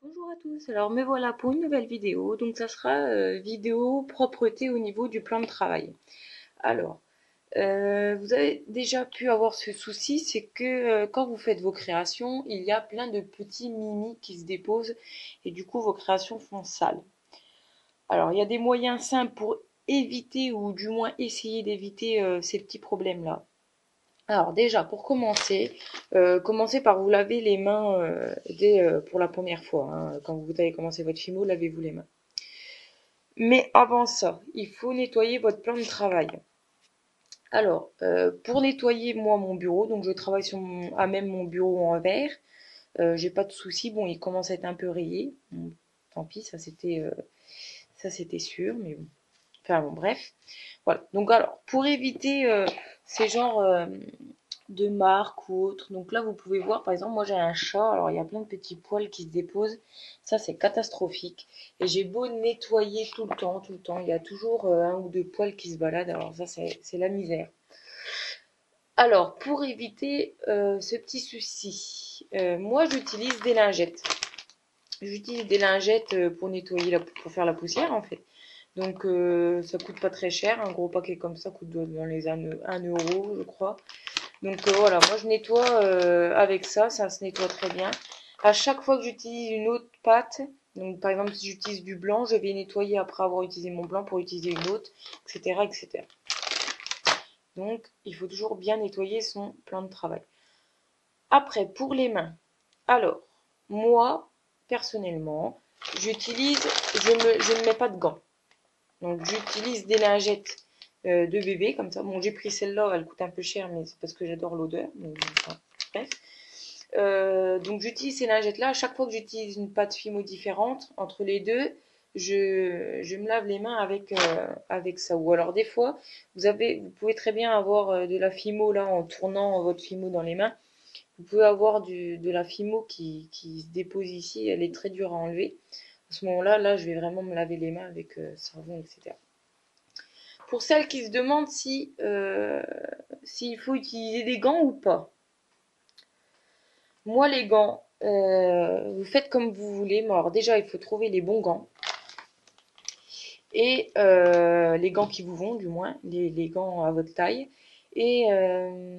Bonjour à tous, alors me voilà pour une nouvelle vidéo, donc ça sera vidéo propreté au niveau du plan de travail. Alors, vous avez déjà pu avoir ce souci, c'est que quand vous faites vos créations, il y a plein de petits mimi qui se déposent et du coup vos créations font sales. Alors, il y a des moyens simples pour éviter ou du moins essayer d'éviter ces petits problèmes-là. Alors déjà, pour commencer, commencez par vous laver les mains pour la première fois, hein. Quand vous avez commencé votre fimo, lavez-vous les mains. Mais avant ça, il faut nettoyer votre plan de travail. Alors, pour nettoyer moi mon bureau, donc je travaille à même mon bureau en verre. J'ai pas de souci. Bon, il commence à être un peu rayé. Bon, tant pis, ça c'était sûr, mais bon. Enfin bon, bref. Voilà. Donc alors, pour éviter ces genres de marque ou autre. Donc là, vous pouvez voir, par exemple, moi j'ai un chat, alors il y a plein de petits poils qui se déposent. Ça, c'est catastrophique. Et j'ai beau nettoyer tout le temps, il y a toujours un ou deux poils qui se baladent. Alors ça, c'est la misère. Alors, pour éviter ce petit souci, moi j'utilise des lingettes. J'utilise des lingettes pour nettoyer, pour faire la poussière en fait. Donc ça coûte pas très cher. Un gros paquet comme ça coûte dans les 1 euro, je crois. Donc voilà, moi je nettoie avec ça, ça se nettoie très bien. À chaque fois que j'utilise une autre pâte, donc par exemple si j'utilise du blanc, je vais nettoyer après avoir utilisé mon blanc pour utiliser une autre, etc., etc. Donc il faut toujours bien nettoyer son plan de travail. Après, pour les mains, alors moi personnellement, je ne mets pas de gants. Donc j'utilise des lingettes de bébé comme ça. Bon, j'ai pris celle-là, elle coûte un peu cher, mais c'est parce que j'adore l'odeur. Enfin, bref. Donc j'utilise ces lingettes-là. À chaque fois que j'utilise une pâte Fimo différente, entre les deux, je me lave les mains avec ça. Ou alors des fois, vous pouvez très bien avoir de la Fimo là en tournant votre Fimo dans les mains. Vous pouvez avoir de la Fimo qui se dépose ici. Elle est très dure à enlever. À ce moment-là, là, je vais vraiment me laver les mains avec savon, etc. Pour celles qui se demandent s'il faut utiliser des gants ou pas. Moi, les gants, vous faites comme vous voulez. Mais alors déjà, il faut trouver les bons gants. Et les gants qui vous vont, du moins, les gants à votre taille. Et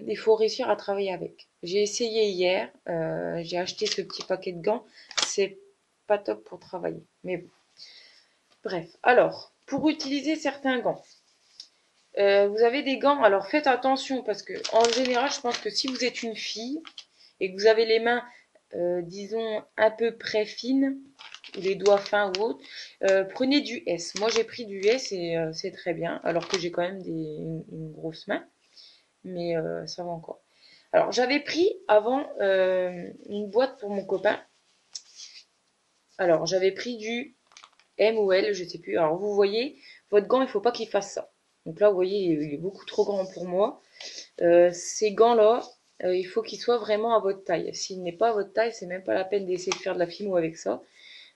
il faut réussir à travailler avec. J'ai essayé hier, j'ai acheté ce petit paquet de gants. C'est pas top pour travailler. Mais bon. Bref, alors, pour utiliser certains gants. Vous avez des gants, alors faites attention parce que en général, je pense que si vous êtes une fille et que vous avez les mains, disons, à peu près fines, ou les doigts fins ou autres, prenez du S. Moi, j'ai pris du S et c'est très bien, alors que j'ai quand même une grosse main, mais ça va encore. Alors, j'avais pris avant une boîte pour mon copain. Alors, j'avais pris du M ou L, je sais plus. Alors, vous voyez, votre gant, il faut pas qu'il fasse ça. Donc là, vous voyez, il est beaucoup trop grand pour moi. Ces gants-là, il faut qu'ils soient vraiment à votre taille. S'il n'est pas à votre taille, c'est même pas la peine d'essayer de faire de la fimo avec ça,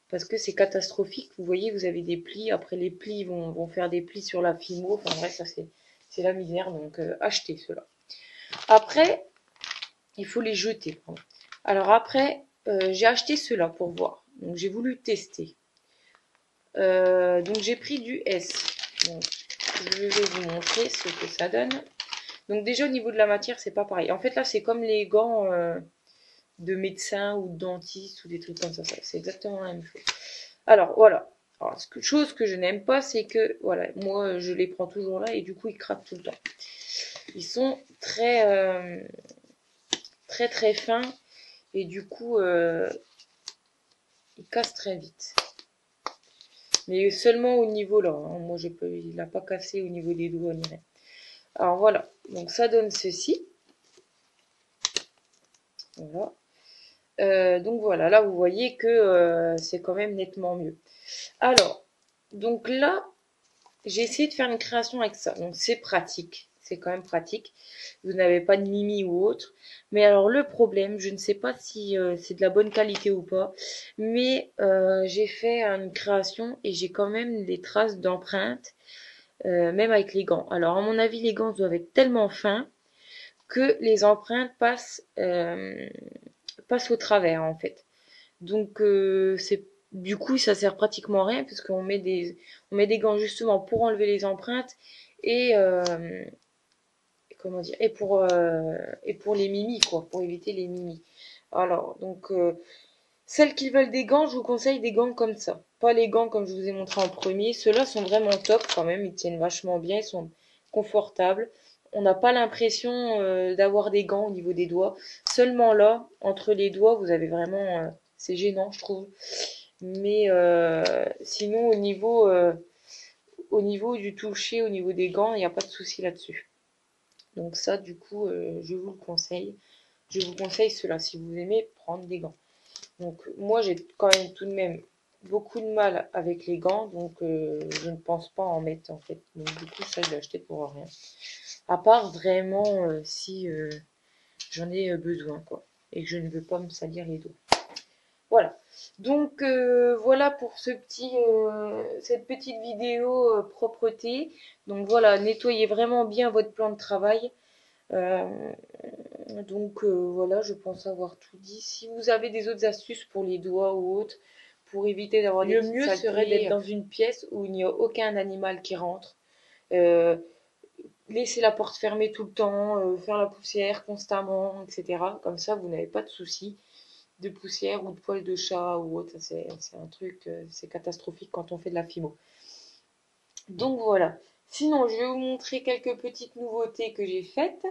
parce que c'est catastrophique. Vous voyez, vous avez des plis. Après, les plis vont faire des plis sur la fimo. Enfin bref, ça c'est la misère. Donc achetez cela. Après, il faut les jeter. Pardon. Alors après, j'ai acheté cela pour voir. Donc j'ai voulu tester. Donc j'ai pris du S. Donc, je vais vous montrer ce que ça donne. Donc déjà au niveau de la matière, c'est pas pareil. En fait là, c'est comme les gants de médecin ou de dentiste ou des trucs comme ça. C'est exactement la même chose. Alors voilà. Alors, chose que je n'aime pas, c'est que voilà, moi je les prends toujours là et du coup ils craquent tout le temps. Ils sont très très fins et du coup ils cassent très vite. Mais seulement au niveau là. Hein. Moi il n'a pas cassé au niveau des doigts ni rien. Alors voilà. Donc ça donne ceci. Voilà. Donc voilà, là vous voyez que c'est quand même nettement mieux. Alors, donc là, j'ai essayé de faire une création avec ça. Donc c'est pratique, c'est quand même pratique. Vous n'avez pas de mimi ou autre. Mais alors le problème, je ne sais pas si c'est de la bonne qualité ou pas, mais j'ai fait une création et j'ai quand même des traces d'empreintes, même avec les gants. Alors à mon avis, les gants doivent être tellement fins que les empreintes passent au travers en fait. Donc du coup ça sert pratiquement à rien parce on met des gants justement pour enlever les empreintes et comment dire et pour les mimis quoi, pour éviter les mimis. Alors donc celles qui veulent des gants, je vous conseille des gants comme ça. Pas les gants comme je vous ai montré en premier. Ceux-là sont vraiment top quand même. Ils tiennent vachement bien. Ils sont confortables. On n'a pas l'impression d'avoir des gants au niveau des doigts. Seulement là, entre les doigts, vous avez vraiment... c'est gênant, je trouve. Mais sinon, au niveau du toucher, au niveau des gants, il n'y a pas de souci là-dessus. Donc ça, du coup, je vous le conseille. Je vous conseille cela si vous aimez prendre des gants. Donc moi j'ai quand même tout de même beaucoup de mal avec les gants, donc je ne pense pas en mettre en fait. Donc du coup ça je l'ai acheté pour rien. À part vraiment si j'en ai besoin quoi, et que je ne veux pas me salir les doigts. Voilà. Donc voilà pour cette petite vidéo propreté. Donc voilà, nettoyez vraiment bien votre plan de travail. Euh, voilà, je pense avoir tout dit. Si vous avez des autres astuces pour les doigts ou autres, pour éviter d'avoir des petites saletés, le mieux serait d'être dans une pièce où il n'y a aucun animal qui rentre. Euh, Laisser la porte fermée tout le temps, faire la poussière constamment, etc. Comme ça, vous n'avez pas de soucis de poussière ou de poils de chat ou autre. C'est un truc, c'est catastrophique quand on fait de la fimo. Donc voilà. Sinon, je vais vous montrer quelques petites nouveautés que j'ai faites.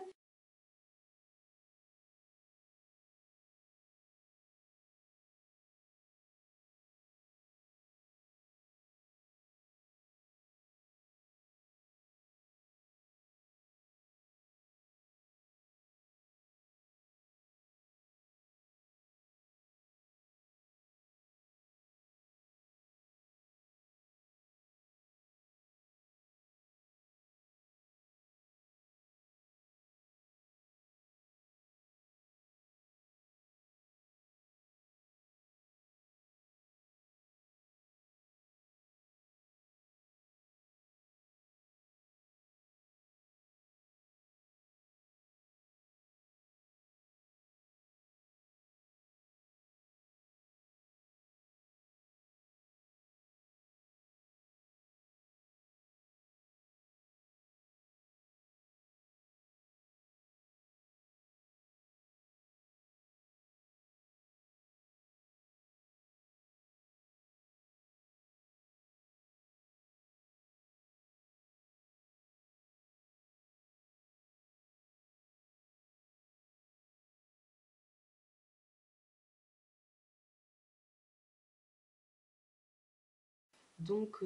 Donc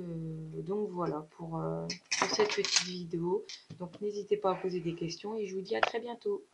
voilà pour cette petite vidéo. Donc n'hésitez pas à poser des questions et je vous dis à très bientôt.